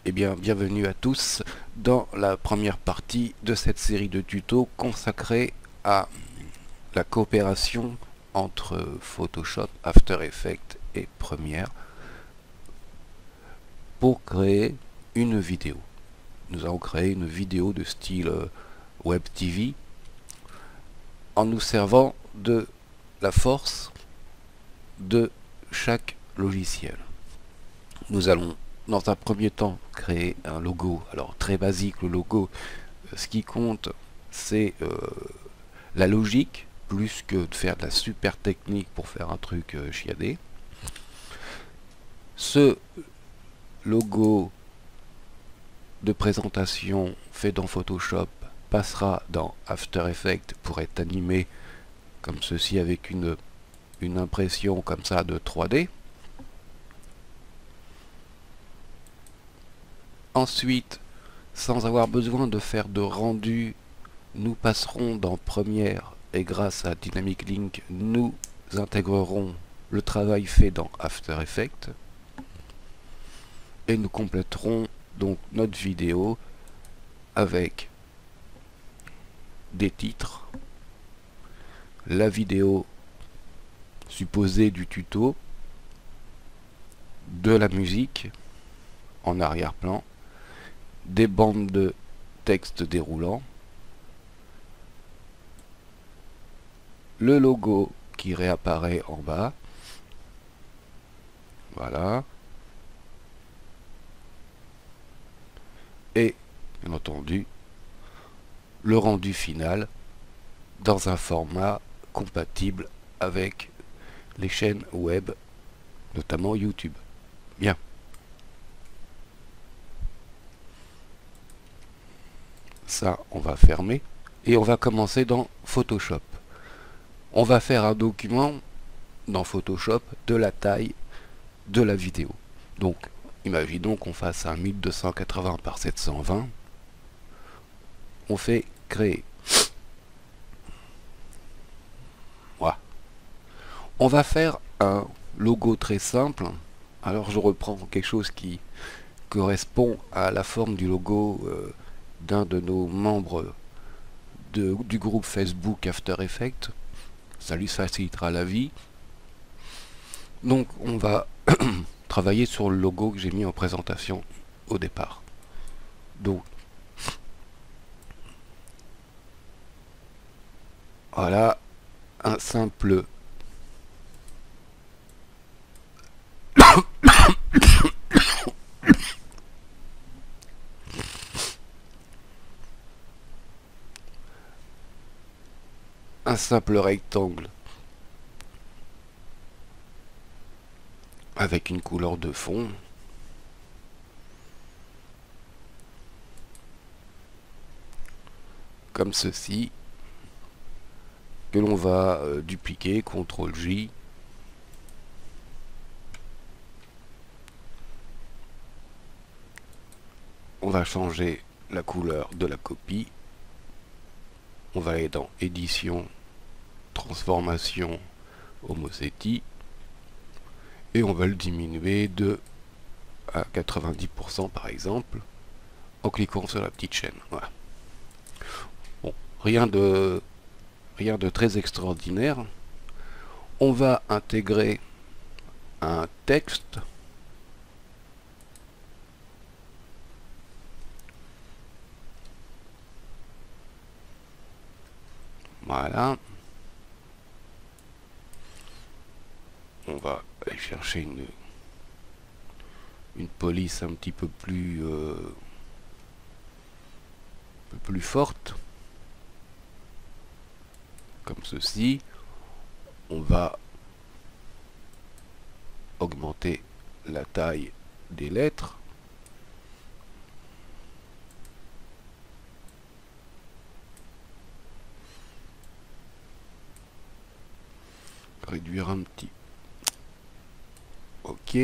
Eh bien, bienvenue à tous dans la première partie de cette série de tutos consacrée à la coopération entre Photoshop, After Effects et Premiere pour créer une vidéo. Nous allons créer une vidéo de style Web TV en nous servant de la force de chaque logiciel. Nous allons dans un premier temps créer un logo. Alors très basique le logo, ce qui compte c'est la logique plus que de faire de la super technique pour faire un truc chiadé. Ce logo de présentation fait dans Photoshop passera dans After Effects pour être animé comme ceci avec une impression comme ça de 3D. Ensuite, sans avoir besoin de faire de rendu, nous passerons dans Premiere et grâce à Dynamic Link, nous intégrerons le travail fait dans After Effects et nous compléterons donc notre vidéo avec des titres, la vidéo supposée du tuto, de la musique en arrière-plan, des bandes de texte déroulant, le logo qui réapparaît en bas, voilà, et bien entendu le rendu final dans un format compatible avec les chaînes web, notamment YouTube. Bien. Ça, on va fermer et on va commencer dans Photoshop. On va faire un document dans Photoshop de la taille de la vidéo. Donc, imaginons qu'on fasse un 1280 par 720. On fait créer. Voilà. On va faire un logo très simple. Alors, je reprends quelque chose qui correspond à la forme du logo d'un de nos membres du groupe Facebook After Effects. Ça lui facilitera la vie. Donc on va travailler sur le logo que j'ai mis en présentation au départ. Donc voilà un simple rectangle avec une couleur de fond. Comme ceci, que l'on va dupliquer, CTRL J. On va changer la couleur de la copie. On va aller dans Édition, Transformation, Homocity. Et on va le diminuer de à 90% par exemple, en cliquant sur la petite chaîne. Voilà. Bon, rien de très extraordinaire. On va intégrer un texte. Voilà. On va aller chercher une police un petit peu plus forte. Comme ceci. On va augmenter la taille des lettres. Réduire un petit. Ok.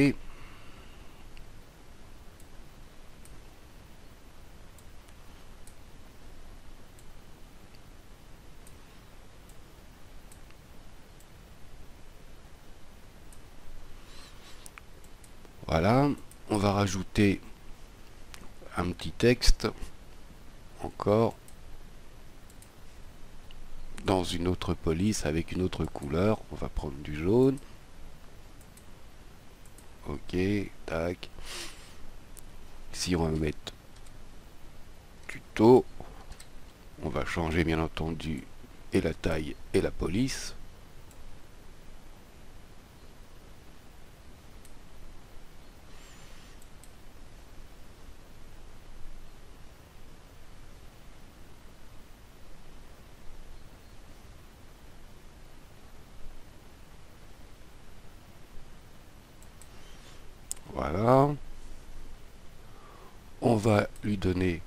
Voilà. On va rajouter un petit texte encore dans une autre police avec une autre couleur. On va prendre du jaune. Ok, tac. Ici on va mettre tuto. On va changer bien entendu et la taille et la police. Voilà. On va lui donner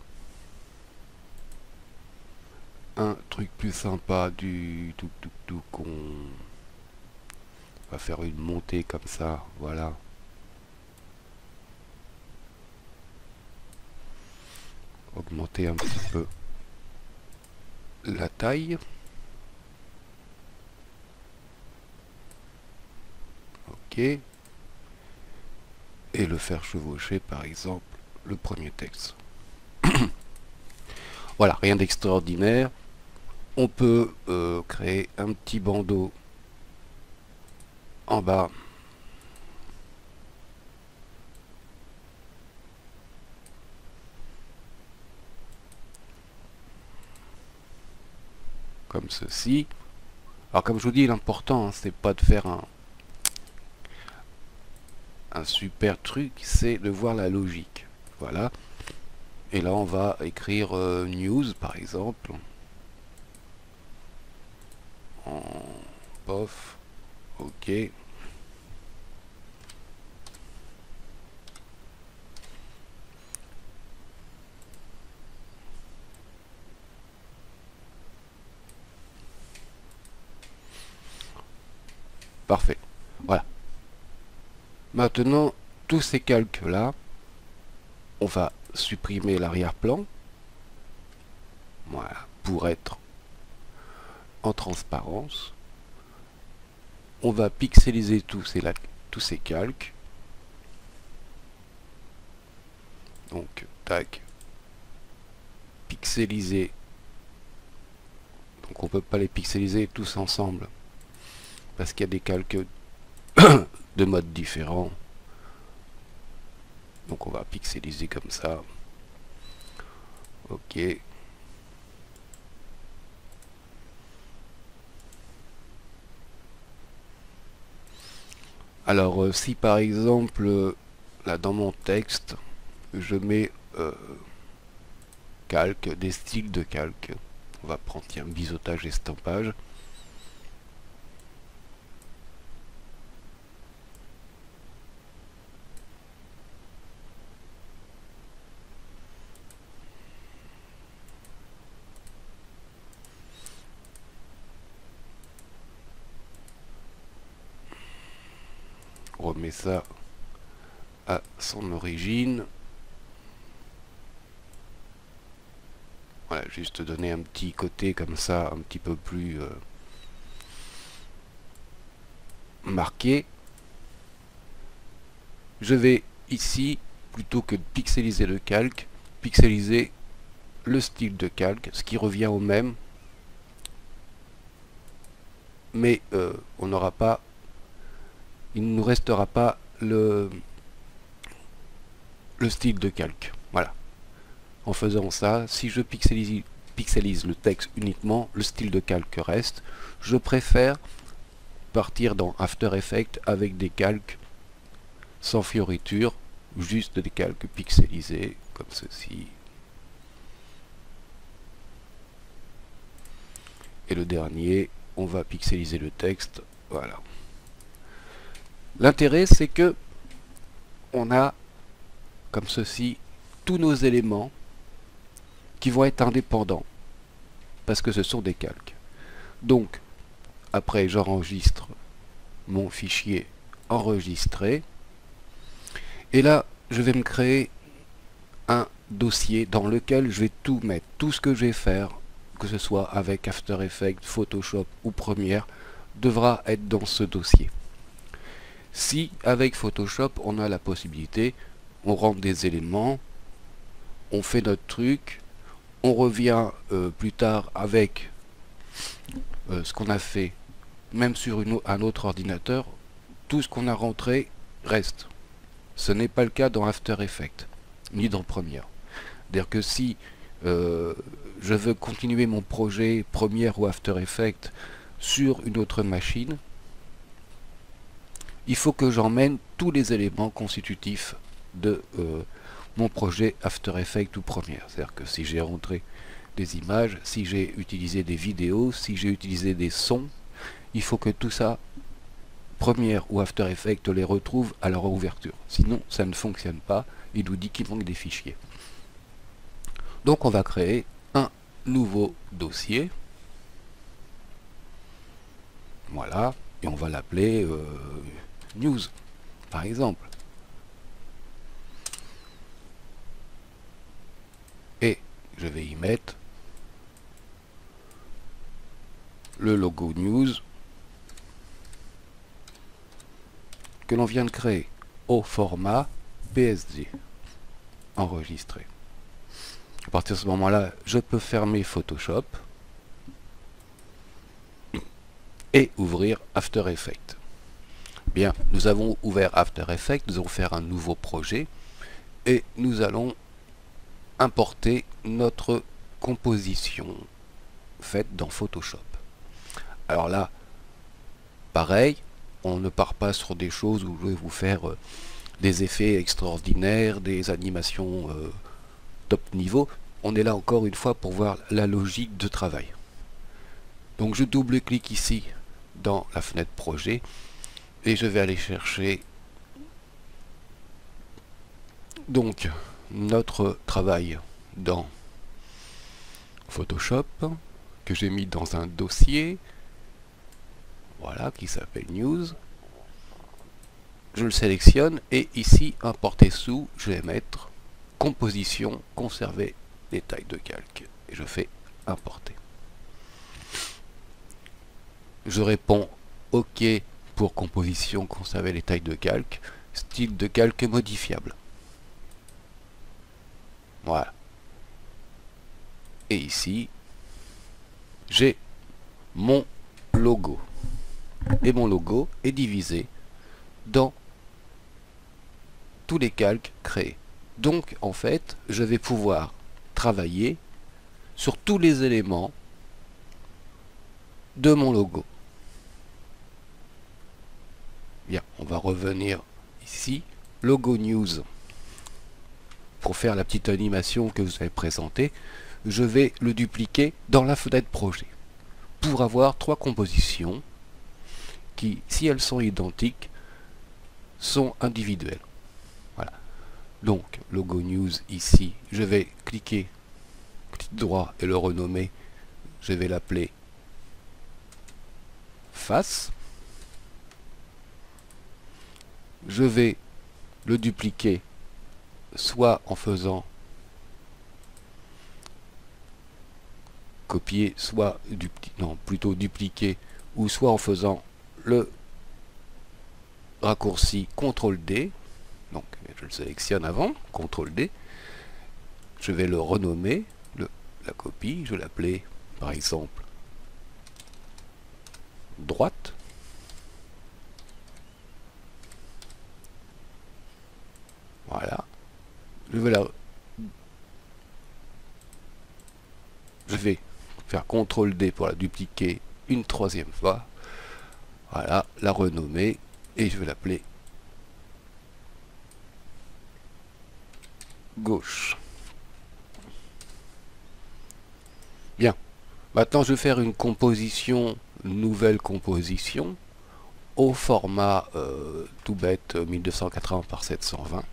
un truc plus sympa du tout qu'on va faire une montée comme ça, voilà. Augmenter un petit peu la taille. Ok. Et le faire chevaucher par exemple le premier texte. Voilà, rien d'extraordinaire. On peut créer un petit bandeau en bas. Comme ceci. Alors comme je vous dis, l'important, hein, c'est pas de faire un super truc, c'est de voir la logique. Voilà. Et là, on va écrire news, par exemple. En pof. Ok. Parfait. Voilà. Maintenant, tous ces calques-là, on va supprimer l'arrière-plan. Voilà. Pour être en transparence. On va pixeliser tous ces calques. Donc, tac. Pixeliser. Donc on peut pas les pixeliser tous ensemble. Parce qu'il y a des calques de modes différents. Donc on va pixeliser comme ça. Ok. Alors si par exemple là dans mon texte je mets calque, des styles de calque, on va prendre tiens, biseautage, estampage. On remet ça à son origine. Voilà, juste donner un petit côté comme ça, un petit peu plus marqué. Je vais ici, plutôt que de pixeliser le calque, pixeliser le style de calque, ce qui revient au même. Mais on n'aura pas, il ne nous restera pas le style de calque. Voilà. En faisant ça, si je pixelise le texte uniquement, le style de calque reste. Je préfère partir dans After Effects avec des calques sans fioriture, juste des calques pixelisés, comme ceci. Et le dernier, on va pixeliser le texte. Voilà. L'intérêt, c'est que on a, comme ceci, tous nos éléments qui vont être indépendants, parce que ce sont des calques. Donc, après, j'enregistre mon fichier enregistré, et là, je vais me créer un dossier dans lequel je vais tout mettre, tout ce que je vais faire, que ce soit avec After Effects, Photoshop ou Premiere, devra être dans ce dossier. Si avec Photoshop on a la possibilité, on rentre des éléments, on fait notre truc, on revient plus tard avec ce qu'on a fait, même sur un autre ordinateur, tout ce qu'on a rentré reste. Ce n'est pas le cas dans After Effects, ni dans Premiere. C'est-à-dire que si je veux continuer mon projet Premiere ou After Effects sur une autre machine, il faut que j'emmène tous les éléments constitutifs de mon projet After Effects ou Premiere. C'est-à-dire que si j'ai rentré des images, si j'ai utilisé des vidéos, si j'ai utilisé des sons, il faut que tout ça, Premiere ou After Effects, les retrouve à leur ouverture. Sinon, ça ne fonctionne pas. Il nous dit qu'il manque des fichiers. Donc, on va créer un nouveau dossier. Voilà. Et on va l'appeler News, par exemple. Et je vais y mettre le logo News que l'on vient de créer au format PSD enregistré. À partir de ce moment-là, je peux fermer Photoshop et ouvrir After Effects. Bien, nous avons ouvert After Effects, nous allons faire un nouveau projet et nous allons importer notre composition faite dans Photoshop. Alors là, pareil, on ne part pas sur des choses où je vais vous faire des effets extraordinaires, des animations top niveau. On est là encore une fois pour voir la logique de travail. Donc je double-clique ici dans la fenêtre projet et je vais aller chercher donc notre travail dans Photoshop que j'ai mis dans un dossier, voilà, qui s'appelle News. Je le sélectionne et ici importer sous, je vais mettre composition, conserver détail de calque et je fais importer. Je réponds OK pour composition, conserver les tailles de calque, style de calque modifiable. Voilà. Et ici, j'ai mon logo. Et mon logo est divisé dans tous les calques créés. Donc, en fait, je vais pouvoir travailler sur tous les éléments de mon logo. Bien, on va revenir ici, logo news. Pour faire la petite animation que vous avez présentée, je vais le dupliquer dans la fenêtre projet pour avoir trois compositions qui, si elles sont identiques, sont individuelles. Voilà. Donc, logo news ici, je vais cliquer, clic droit et le renommer. Je vais l'appeler face. Je vais le dupliquer soit en faisant copier, soit plutôt dupliquer, ou soit en faisant le raccourci CTRL D. Donc je le sélectionne avant, CTRL D. Je vais le renommer, la copie, je vais l'appeler par exemple droite. Voilà. Je vais faire CTRL D pour la dupliquer une troisième fois. Voilà, la renommer et je vais l'appeler gauche. Bien. Maintenant, je vais faire une composition, nouvelle composition, au format tout bête 1280 par 720.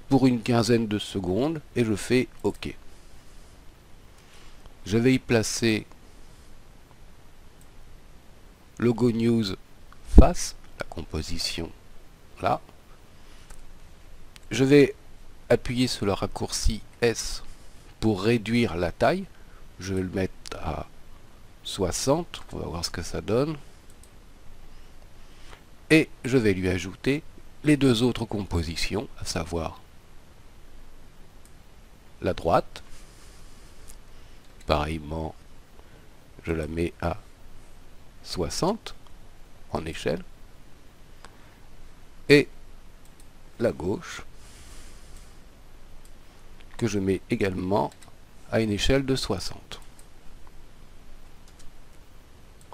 Pour une quinzaine de secondes et je fais OK. Je vais y placer logo news face, la composition là. Je vais appuyer sur le raccourci S pour réduire la taille. Je vais le mettre à 60, on va voir ce que ça donne. Et je vais lui ajouter les deux autres compositions, à savoir la droite. Pareillement, je la mets à 60 en échelle. Et la gauche, que je mets également à une échelle de 60.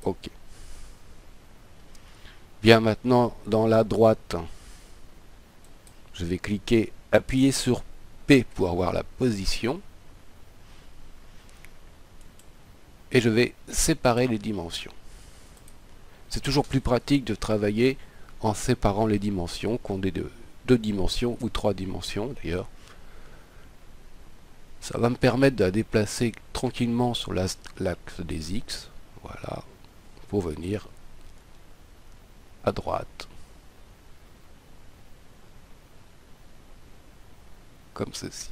OK. Bien, maintenant, dans la droite, je vais cliquer, appuyer sur P pour avoir la position. Et je vais séparer les dimensions. C'est toujours plus pratique de travailler en séparant les dimensions, qu'on ait deux dimensions ou 3 dimensions d'ailleurs. Ça va me permettre de la déplacer tranquillement sur l'axe des X. Voilà, pour venir à droite. Comme ceci.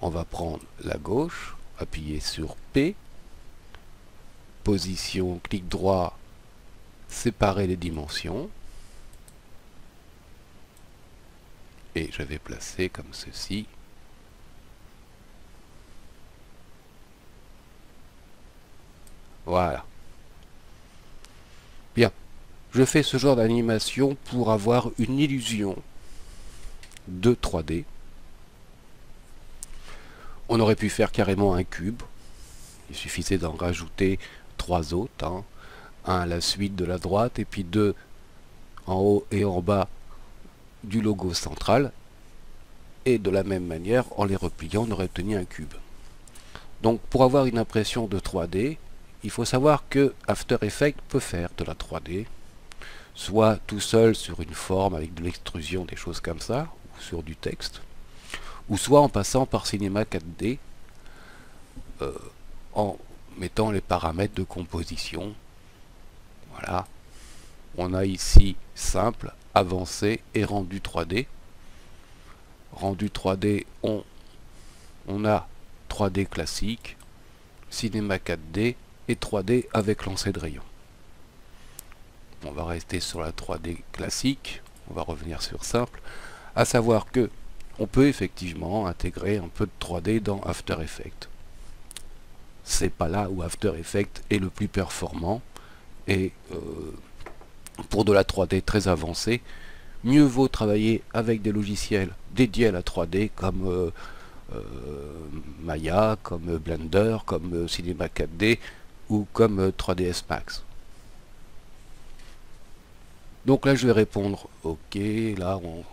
On va prendre la gauche, appuyer sur P, position, clic droit, séparer les dimensions. Et je vais placer comme ceci. Voilà. Bien. Je fais ce genre d'animation pour avoir une illusion de 3D. On aurait pu faire carrément un cube. Il suffisait d'en rajouter 3 autres. Hein. Un à la suite de la droite et puis 2 en haut et en bas du logo central. Et de la même manière, en les repliant, on aurait obtenu un cube. Donc pour avoir une impression de 3D, il faut savoir que After Effects peut faire de la 3D. Soit tout seul sur une forme avec de l'extrusion, des choses comme ça, ou sur du texte, ou soit en passant par Cinema 4D, en mettant les paramètres de composition. Voilà. On a ici simple, avancé et rendu 3D. Rendu 3D, on a 3D classique, Cinema 4D et 3D avec lancer de rayon. On va rester sur la 3D classique, on va revenir sur simple, à savoir que on peut effectivement intégrer un peu de 3D dans After Effects. C'est pas là où After Effects est le plus performant, et pour de la 3D très avancée, mieux vaut travailler avec des logiciels dédiés à la 3D comme Maya, comme Blender, comme Cinema 4D ou comme 3ds Max. Donc là je vais répondre OK, là on...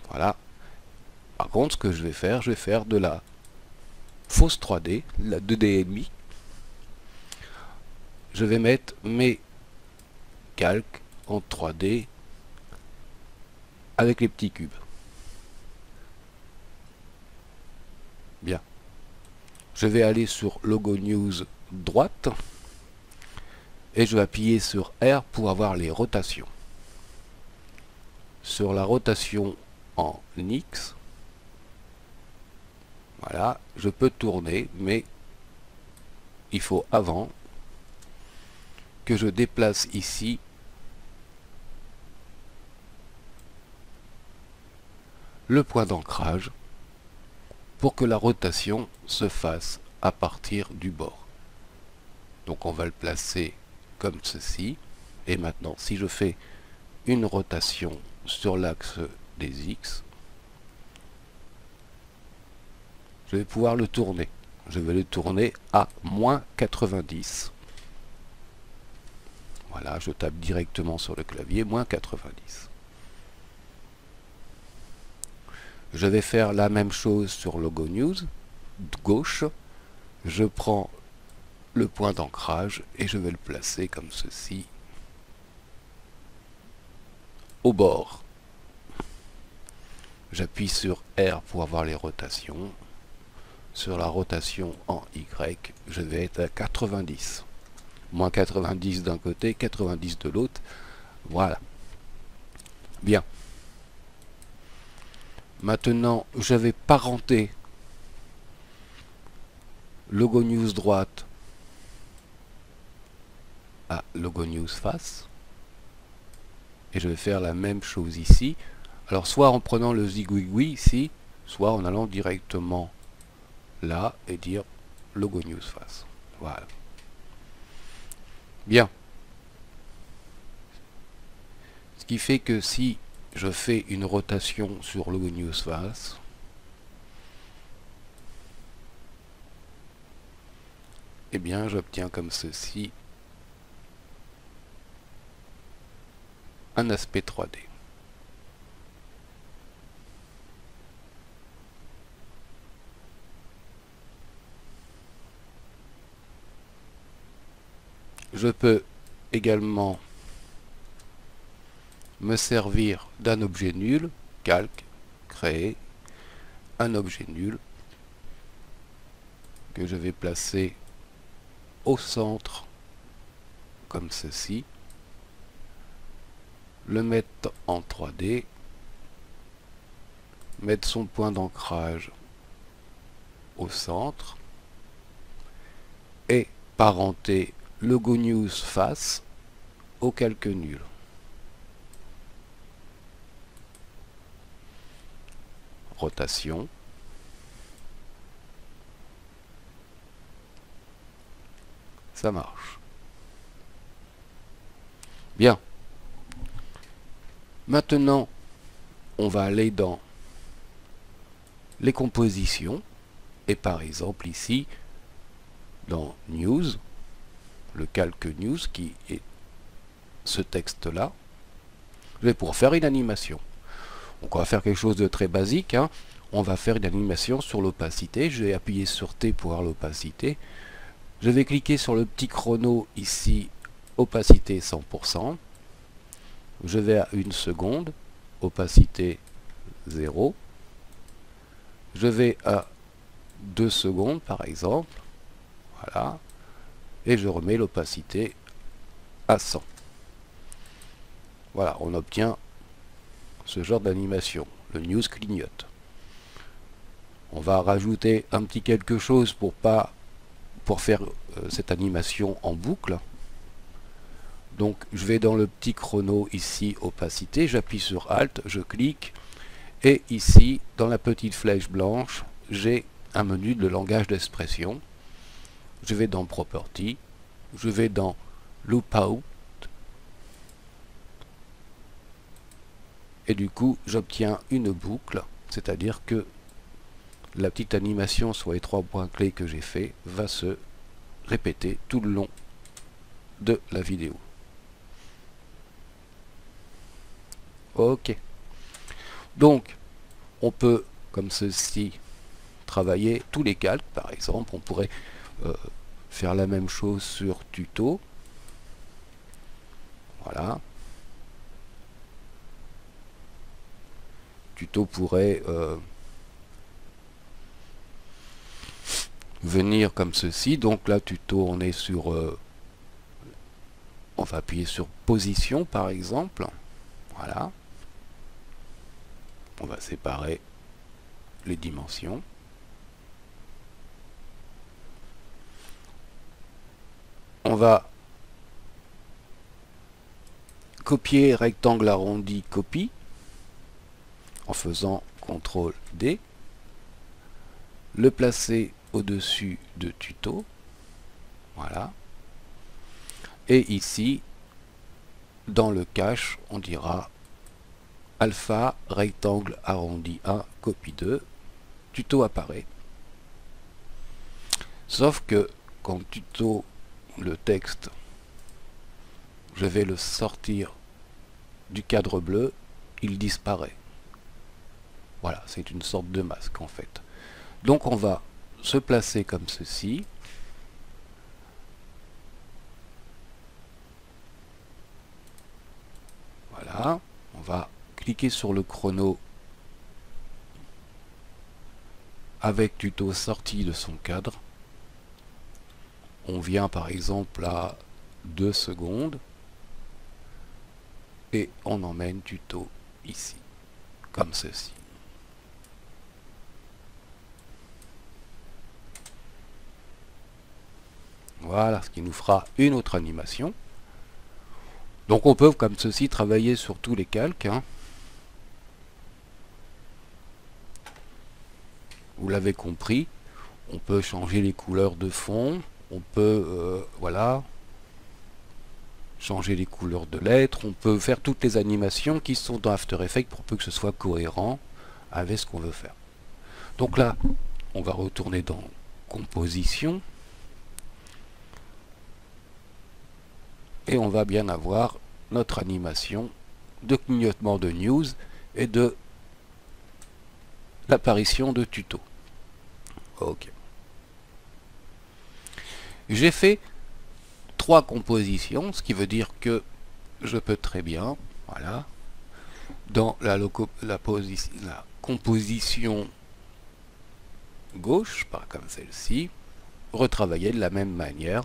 Voilà. Par contre ce que je vais faire de la fausse 3D, la 2D&demi. Je vais mettre mes calques en 3D avec les petits cubes. Bien. Je vais aller sur Logo News droite et je vais appuyer sur R pour avoir les rotations. Sur la rotation en X, voilà, je peux tourner, mais il faut avant que je déplace ici le point d'ancrage pour que la rotation se fasse à partir du bord. Donc on va le placer comme ceci. Et maintenant, si je fais une rotation sur l'axe des X, je vais pouvoir le tourner. Je vais le tourner à moins 90. Voilà, je tape directement sur le clavier, moins 90. Je vais faire la même chose sur Logo News, gauche. Je prends le point d'ancrage et je vais le placer comme ceci, au bord. J'appuie sur R pour avoir les rotations. Sur la rotation en Y, je vais être à 90. Moins 90 d'un côté, 90 de l'autre. Voilà. Bien. Maintenant, je vais parenter Logo News droite à Logo News face. Et je vais faire la même chose ici. Alors soit en prenant le zigouigoui ici, soit en allant directement là et dire logo news face. Voilà. Bien. Ce qui fait que si je fais une rotation sur logo news face, eh bien j'obtiens comme ceci un aspect 3D. Je peux également me servir d'un objet nul, calque, créer un objet nul que je vais placer au centre comme ceci, le mettre en 3D, mettre son point d'ancrage au centre et parenter logo news face au calque nul. Rotation. Ça marche. Bien. Maintenant, on va aller dans les compositions et par exemple ici dans News, le calque News qui est ce texte-là, je vais pouvoir faire une animation. Donc on va faire quelque chose de très basique, hein. On va faire une animation sur l'opacité. Je vais appuyer sur T pour avoir l'opacité. Je vais cliquer sur le petit chrono ici, opacité 100%. Je vais à 1 seconde, opacité 0. Je vais à 2 secondes par exemple. Voilà. Et je remets l'opacité à 100. Voilà, on obtient ce genre d'animation. Le news clignote. On va rajouter un petit quelque chose pour faire cette animation en boucle. Donc je vais dans le petit chrono ici, opacité, j'appuie sur Alt, je clique, et ici, dans la petite flèche blanche, j'ai un menu de langage d'expression. Je vais dans Property, je vais dans Loopout, et du coup j'obtiens une boucle, c'est-à-dire que la petite animation sur les 3 points clés que j'ai fait va se répéter tout le long de la vidéo. Ok. Donc, on peut, comme ceci, travailler tous les calques. Par exemple, on pourrait faire la même chose sur tuto. Voilà. Tuto pourrait venir comme ceci. Donc là, tuto, on est sur... on va appuyer sur position, par exemple. Voilà. On va séparer les dimensions. On va copier rectangle arrondi, copie, en faisant CTRL D, le placer au-dessus de tuto, voilà, et ici, dans le cache, on dira alpha rectangle arrondi 1, copie 2, tuto apparaît. Sauf que quand tuto, le texte, je vais le sortir du cadre bleu, il disparaît. Voilà, c'est une sorte de masque en fait. Donc on va se placer comme ceci. Voilà, on va cliquer sur le chrono avec tuto sorti de son cadre. On vient par exemple à 2 secondes et on emmène tuto ici, comme ceci. Voilà, ce qui nous fera une autre animation. Donc on peut comme ceci travailler sur tous les calques, hein. vous l'avez compris, on peut changer les couleurs de fond, on peut voilà, changer les couleurs de lettres, on peut faire toutes les animations qui sont dans After Effects pour peu que ce soit cohérent avec ce qu'on veut faire. Donc là, on va retourner dans Composition et on va bien avoir notre animation de clignotement de news et de l'apparition de tuto. Ok. J'ai fait 3 compositions, ce qui veut dire que je peux très bien, voilà, dans la composition gauche, pas comme celle-ci, retravailler de la même manière.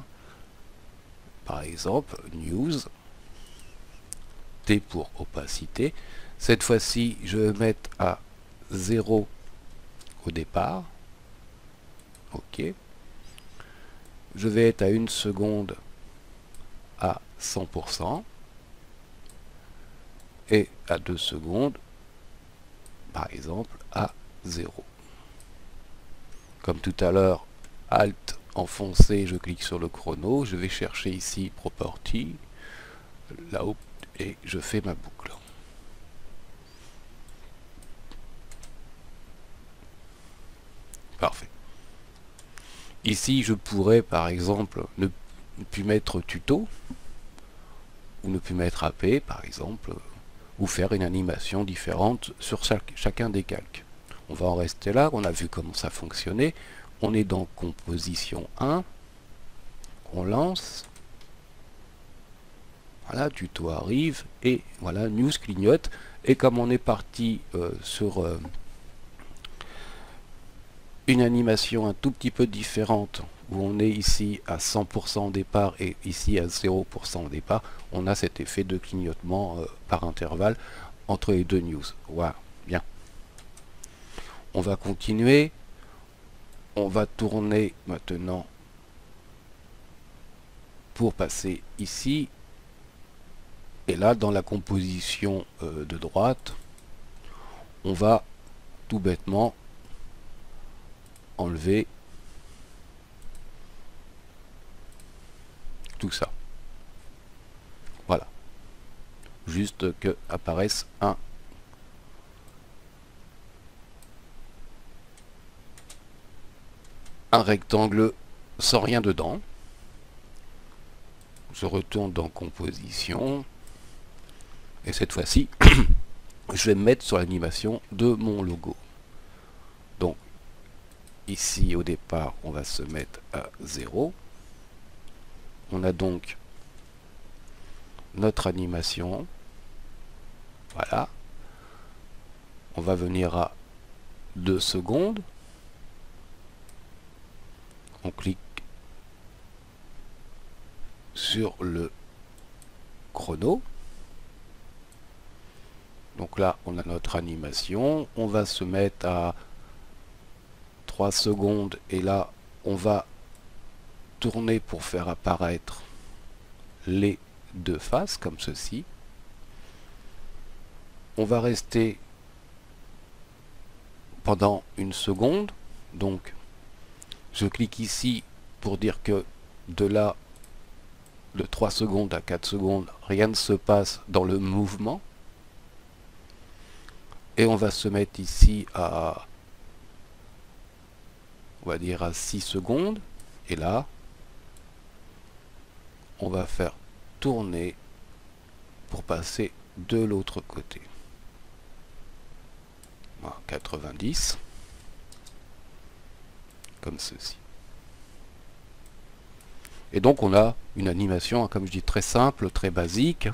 Par exemple, news, T pour opacité. Cette fois-ci, je vais mettre à 0 au départ. Ok. Je vais être à 1 seconde à 100% et à 2 secondes, par exemple, à 0. Comme tout à l'heure, Alt enfoncé, je clique sur le chrono, je vais chercher ici Property, là-haut, et je fais ma boucle. Parfait. Ici, je pourrais, par exemple, ne plus mettre tuto, ou ne plus mettre AP, par exemple, ou faire une animation différente sur chacun des calques. On va en rester là, on a vu comment ça fonctionnait. On est dans Composition 1, on lance, voilà, tuto arrive, et voilà, news clignote, et comme on est parti sur une animation un tout petit peu différente, où on est ici à 100% au départ et ici à 0% au départ, on a cet effet de clignotement par intervalle entre les deux news. Voilà, bien. On va continuer. On va tourner maintenant pour passer ici. Et là, dans la composition de droite, on va tout bêtement enlever tout ça. Voilà. Juste que apparaisse un rectangle sans rien dedans. Je retourne dans Composition. Et cette fois-ci, je vais me mettre sur l'animation de mon logo. Donc, ici, au départ, on va se mettre à 0. On a donc notre animation. Voilà. On va venir à 2 secondes. On clique sur le chrono. Donc là, on a notre animation. On va se mettre à 3 secondes. Et là, on va tourner pour faire apparaître les deux faces, comme ceci. On va rester pendant 1 seconde. Donc, je clique ici pour dire que de là, de 3 secondes à 4 secondes, rien ne se passe dans le mouvement. Et on va se mettre ici à, on va dire à 6 secondes. Et là, on va faire tourner pour passer de l'autre côté. Voilà, 90. Comme ceci. Et donc on a une animation, comme je dis, très simple, très basique.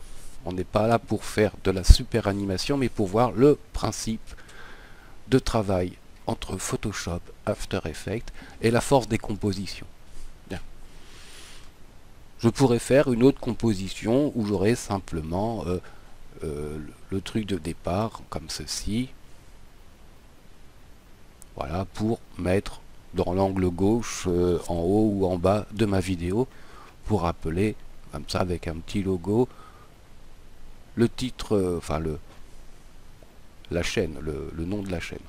On n'est pas là pour faire de la super animation, mais pour voir le principe de travail entre Photoshop, After Effects et la force des compositions. Bien. Je pourrais faire une autre composition où j'aurais simplement le truc de départ, comme ceci. Voilà, pour mettre dans l'angle gauche, en haut ou en bas de ma vidéo, pour rappeler, comme ça, avec un petit logo, le titre, enfin la chaîne, le nom de la chaîne.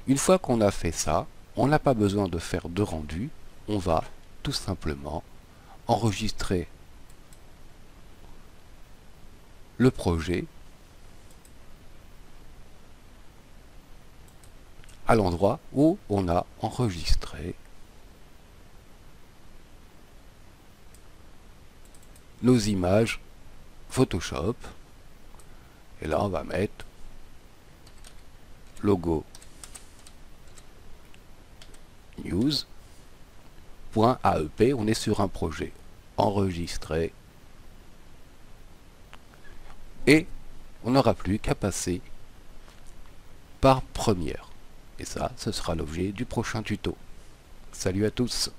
Une fois qu'on a fait ça, on n'a pas besoin de faire de rendu, on va tout simplement enregistrer le projet à l'endroit où on a enregistré nos images Photoshop. Et là, on va mettre logo news.aep. On est sur un projet enregistré. Et on n'aura plus qu'à passer par Premiere. Et ça, ce sera l'objet du prochain tuto. Salut à tous!